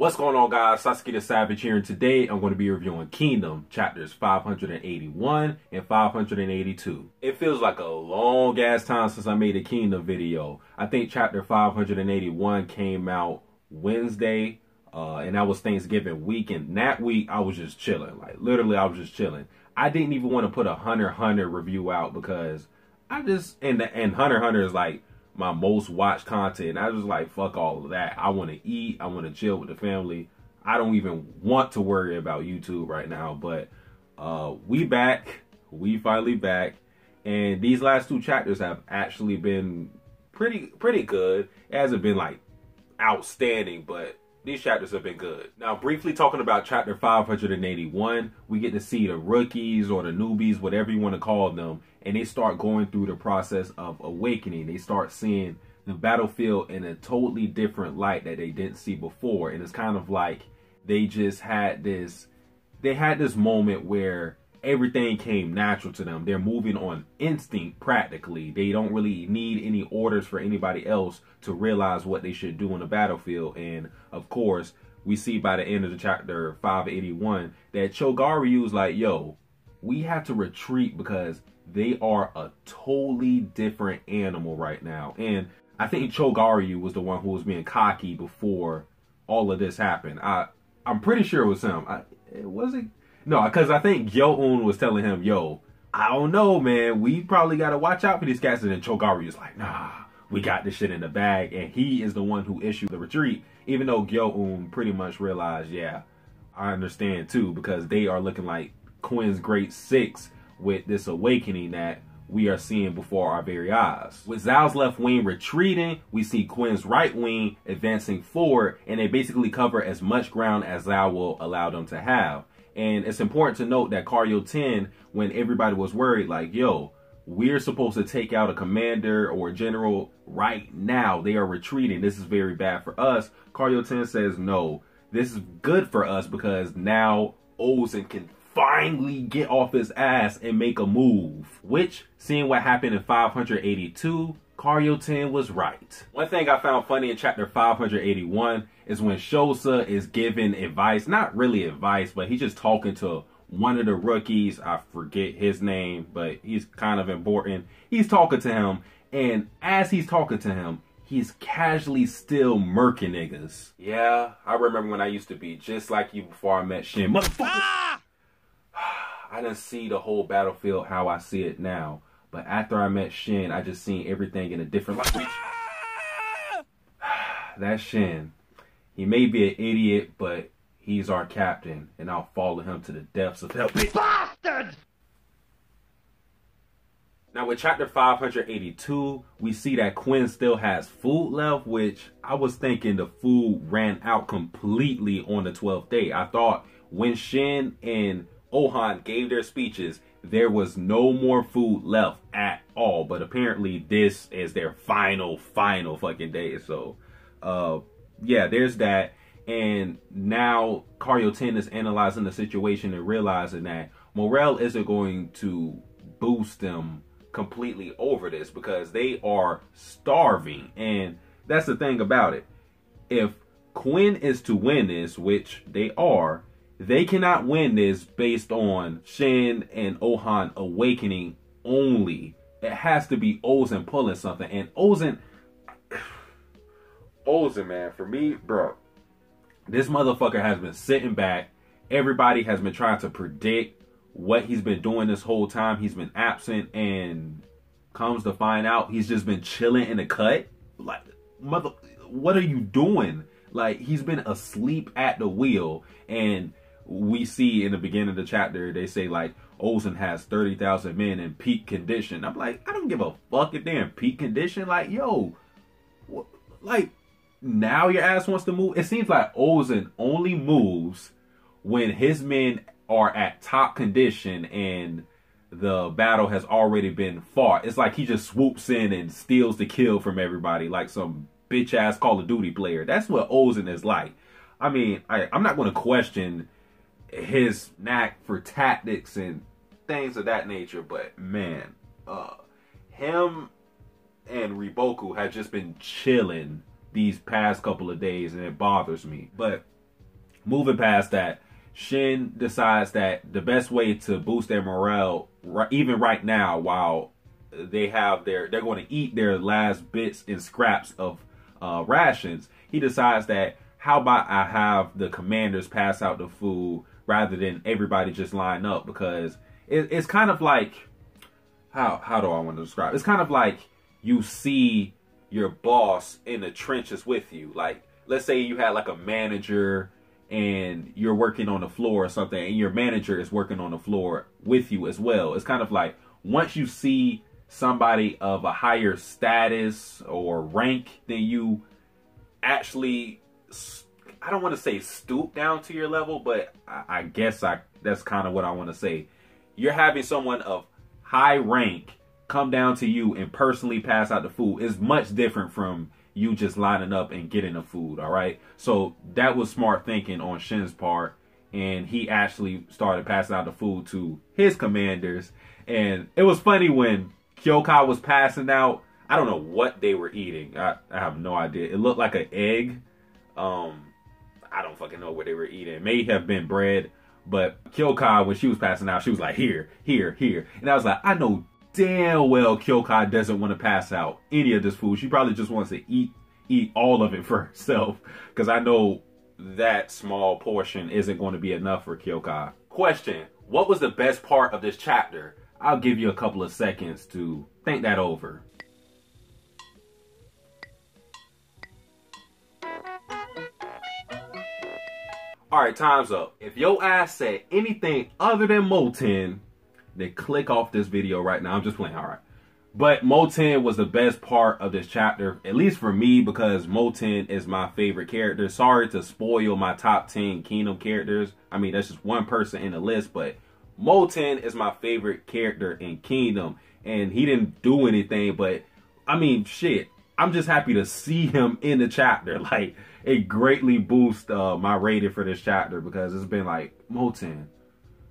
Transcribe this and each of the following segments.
What's going on, guys? Satsuki the Savage here, and today I'm going to be reviewing Kingdom chapters 581 and 582. It feels like a long ass time since I made a Kingdom video. I think chapter 581 came out Wednesday, and that was Thanksgiving week, and that week I was just chilling. Like, literally, I was just chilling. I didn't even want to put a Hunter x Hunter review out because I just, and Hunter x Hunter is like my most watched content. I was like, fuck all of that. I want to eat. I want to chill with the family. I don't even want to worry about YouTube right now. But we back. We finally back. And these last two chapters have actually been pretty good. It hasn't been like outstanding, but these chapters have been good. Now, briefly talking about chapter 581, we get to see the rookies or the newbies, whatever you want to call them, and they start going through the process of awakening. They start seeing the battlefield in a totally different light that they didn't see before. And it's kind of like they just had this, moment where everything came natural to them. They're moving on instinct practically. They don't really need any orders for anybody else to realize what they should do on the battlefield. And of course, we see by the end of the chapter 581 that Chogaryu's like, yo, we have to retreat because they are a totally different animal right now. And I think Chogaryu was the one who was being cocky before all of this happened. I'm pretty sure it was him. Was it? No, because I think Gyoun was telling him, yo, I don't know, man. We probably got to watch out for these cats. And then Chogaryu's like, nah, we got this shit in the bag. And he is the one who issued the retreat, even though Gyoun pretty much realized, yeah, I understand too, because they are looking like Quinn's Great Six with this awakening that we are seeing before our very eyes. With Zhao's left wing retreating, we see Quinn's right wing advancing forward, and they basically cover as much ground as Zhao will allow them to have. And it's important to note that Karyo 10, when everybody was worried, like, yo, we're supposed to take out a commander or a general right now. They are retreating. This is very bad for us. Karyo 10 says, no, this is good for us because now Ozen can finally get off his ass and make a move. Which, seeing what happened in 582, Karyo 10 was right. One thing I found funny in chapter 581 is when Shosa is giving advice, not really advice, but he's just talking to one of the rookies. I forget his name, but he's kind of important. He's talking to him, and as he's talking to him, he's casually still murking niggas. Yeah, I remember when I used to be just like you before I met Shin. Motherfucker! Ah! I didn't see the whole battlefield how I see it now. But after I met Shin, I just seen everything in a different light. That Shin, he may be an idiot, but he's our captain, and I'll follow him to the depths of hell. Bastard! Now with chapter 582, we see that Quinn still has food left, which I was thinking the food ran out completely on the 12th day. I thought when Shin and Ohan gave their speeches, there was no more food left at all. But apparently this is their final fucking day. So, yeah, there's that. And now Karyo 10 is analyzing the situation and realizing that morale isn't going to boost them completely over this because they are starving. And that's the thing about it. If Quinn is to win this, which they are, they cannot win this based on Shin and Ohan awakening only. It has to be Ozen pulling something. And Ozen, man, for me, bro, this motherfucker has been sitting back. Everybody has been trying to predict what he's been doing this whole time. He's been absent, and comes to find out he's just been chilling in the cut. Like, mother, what are you doing? Like, he's been asleep at the wheel. And we see in the beginning of the chapter, they say like Ozen has 30,000 men in peak condition. I'm like, I don't give a fuck if they're in peak condition. Like, yo, like, now your ass wants to move. It seems like Ozen only moves when his men are at top condition and the battle has already been fought. It's like he just swoops in and steals the kill from everybody like some bitch ass Call of Duty player. That's what Ozen is like. I mean, I'm not going to question his knack for tactics and things of that nature, but man, him and Riboku have just been chilling these past couple of days, and it bothers me. But moving past that, Shin decides that the best way to boost their morale, even right now, while they're going to eat their last bits and scraps of rations, he decides that how about I have the commanders pass out the food rather than everybody just line up, because it's kind of like, how do I want to describe it? It's kind of like you see your boss in the trenches with you. Like, let's say you had like a manager and you're working on the floor or something, and your manager is working on the floor with you as well. It's kind of like once you see somebody of a higher status or rank than you actually, I don't want to say stoop down to your level, but I guess that's kind of what I want to say. You're having someone of high rank come down to you and personally pass out the food is much different from you just lining up and getting the food, all right? So that was smart thinking on Shin's part, and he actually started passing out the food to his commanders. And it was funny when Kyokai was passing out, I don't know what they were eating. I have no idea. It looked like an egg. I don't fucking know what they were eating. It may have been bread, but Kyokai, when she was passing out, she was like, here, here, here. And I was like, I know damn well Kyokai doesn't want to pass out any of this food. She probably just wants to eat all of it for herself, because I know that small portion isn't going to be enough for Kyokai. Question: what was the best part of this chapter? I'll give you a couple of seconds to think that over. Alright, time's up. If your ass said anything other than Mouten, then click off this video right now. I'm just playing, alright. But Mouten was the best part of this chapter, at least for me, because Mouten is my favorite character. Sorry to spoil my top 10 Kingdom characters. I mean, that's just one person in the list, but Mouten is my favorite character in Kingdom. And he didn't do anything, but, I mean, shit. I'm just happy to see him in the chapter. Like, it greatly boosts my rating for this chapter, because it's been like, Mouten.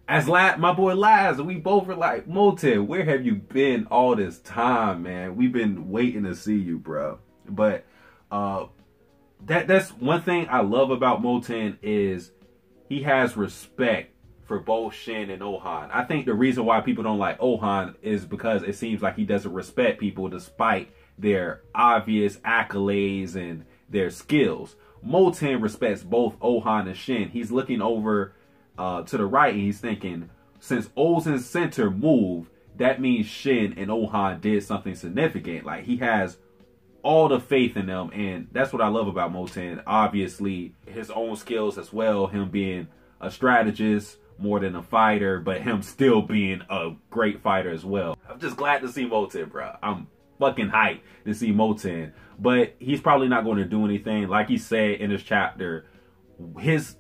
As my boy Laz, we both were like, Mouten, where have you been all this time, man? We've been waiting to see you, bro. But that's one thing I love about Mouten, is he has respect for both Shin and Ohan. I think the reason why people don't like Ohan is because it seems like he doesn't respect people despite their obvious accolades and their skills. Mouten respects both Ohan and Shin. He's looking over to the right, and he's thinking, since Ozen's center moved, that means Shin and Ohan did something significant. Like, he has all the faith in them, and that's what I love about Mouten. Obviously, his own skills as well, him being a strategist more than a fighter, but him still being a great fighter as well. I'm just glad to see Mouten, bro. I'm fucking hyped to see Mouten, but he's probably not going to do anything. Like he said in this chapter, his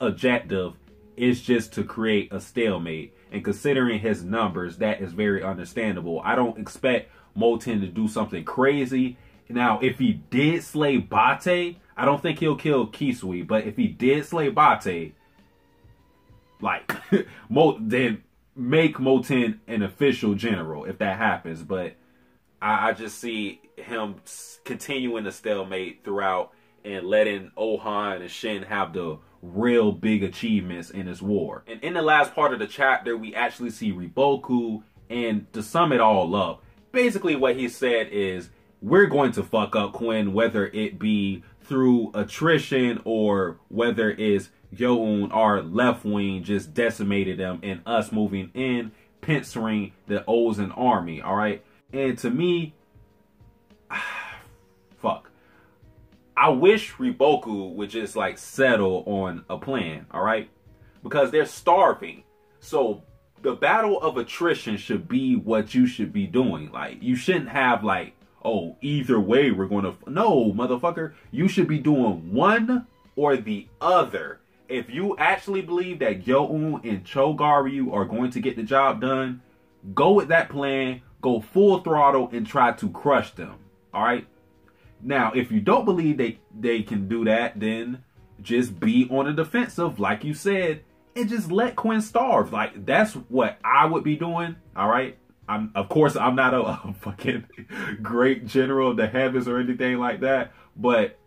objective is just to create a stalemate, and considering his numbers, that is very understandable. I don't expect Mouten to do something crazy. Now, if he did slay Bate, I don't think he'll kill Kisui, but if he did slay Bate, like, then make Mouten an official general if that happens. But I just see him continuing the stalemate throughout and letting Ohan and Shin have the real big achievements in this war. And in the last part of the chapter, we actually see Riboku, and to sum it all up, basically what he said is, we're going to fuck up Quinn, whether it be through attrition or whether it's Youn, our left wing, just decimated them, and us moving in, pincering the Ozen army, alright? And to me, fuck. I wish Riboku would just like settle on a plan, alright? Because they're starving. So the battle of attrition should be what you should be doing. Like, you shouldn't have like, oh, either way we're going to... No, motherfucker. You should be doing one or the other. If you actually believe that Youn and Chogaryu are going to get the job done, go with that plan. Go full throttle and try to crush them. Alright? Now, if you don't believe they can do that, then just be on the defensive, like you said, and just let Quinn starve. Like, that's what I would be doing. Alright? Of course, I'm not a fucking great general of the heavens or anything like that, but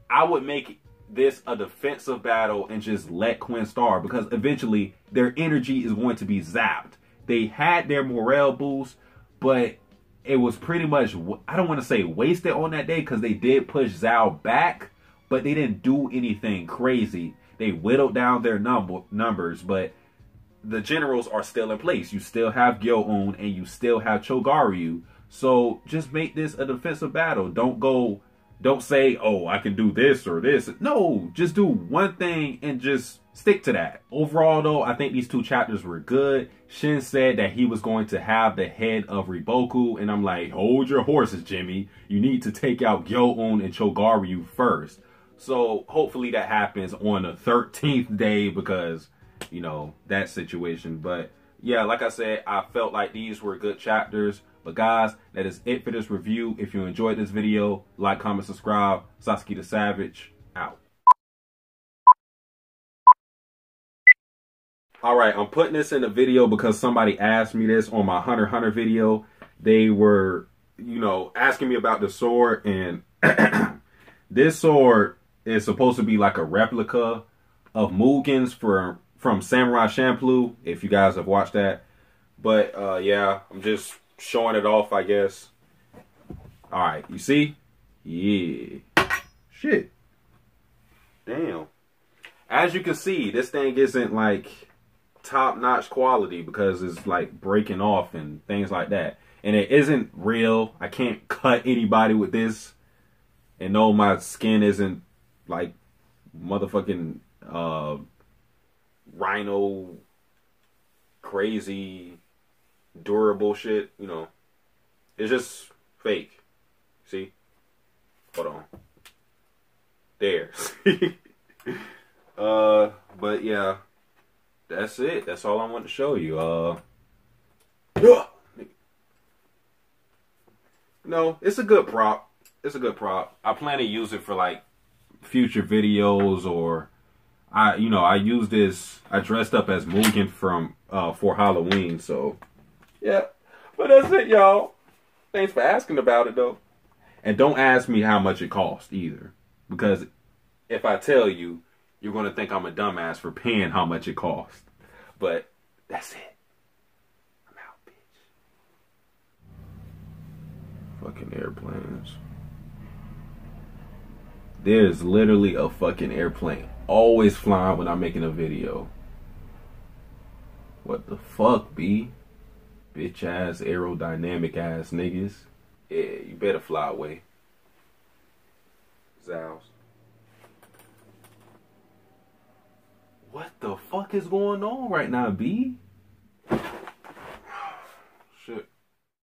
I would make this a defensive battle and just let Quinn starve, because eventually their energy is going to be zapped. They had their morale boost, but it was pretty much, I don't want to say wasted on that day, because they did push Zhao back, but they didn't do anything crazy. They whittled down their numbers, but the generals are still in place. You still have Gyo-un and you still have Chogaryu. So just make this a defensive battle. Don't say, oh, I can do this or this. No, just do one thing and just stick to that. Overall, though, I think these 2 chapters were good. Shin said that he was going to have the head of Riboku, and I'm like, hold your horses, Jimmy. You need to take out Gyo-un and Chogaryu first. So hopefully that happens on the 13th day, because, you know, that situation. But yeah, like I said, I felt like these were good chapters. But guys, that is it for this review. If you enjoyed this video, like, comment, subscribe. Satsuki the Savage, out. Alright, I'm putting this in the video because somebody asked me this on my Hunter x Hunter video. They were, you know, asking me about the sword, and this sword is supposed to be like a replica of Mugen's from Samurai Champloo, if you guys have watched that. But yeah, I'm just showing it off, I guess. Alright, you see? Yeah. Shit. Damn. As you can see, this thing isn't like top-notch quality, because it's like breaking off and things like that. And it isn't real. I can't cut anybody with this. And no, my skin isn't like motherfucking rhino crazy durable shit, you know. It's just fake. See? Hold on. There. But yeah, that's it. That's all I want to show you. No, it's a good prop. It's a good prop. I plan to use it for like future videos, or I use this. I dressed up as Mouten from for Halloween, so yeah. But that's it, y'all. Thanks for asking about it, though. And don't ask me how much it cost either, because if I tell you, you're gonna think I'm a dumbass for paying how much it cost. But that's it. I'm out, bitch. Fucking airplanes. There's literally a fucking airplane always flying when I'm making a video. What the fuck, B? Bitch ass, aerodynamic ass niggas. Yeah, you better fly away. Zows. What the fuck is going on right now, B?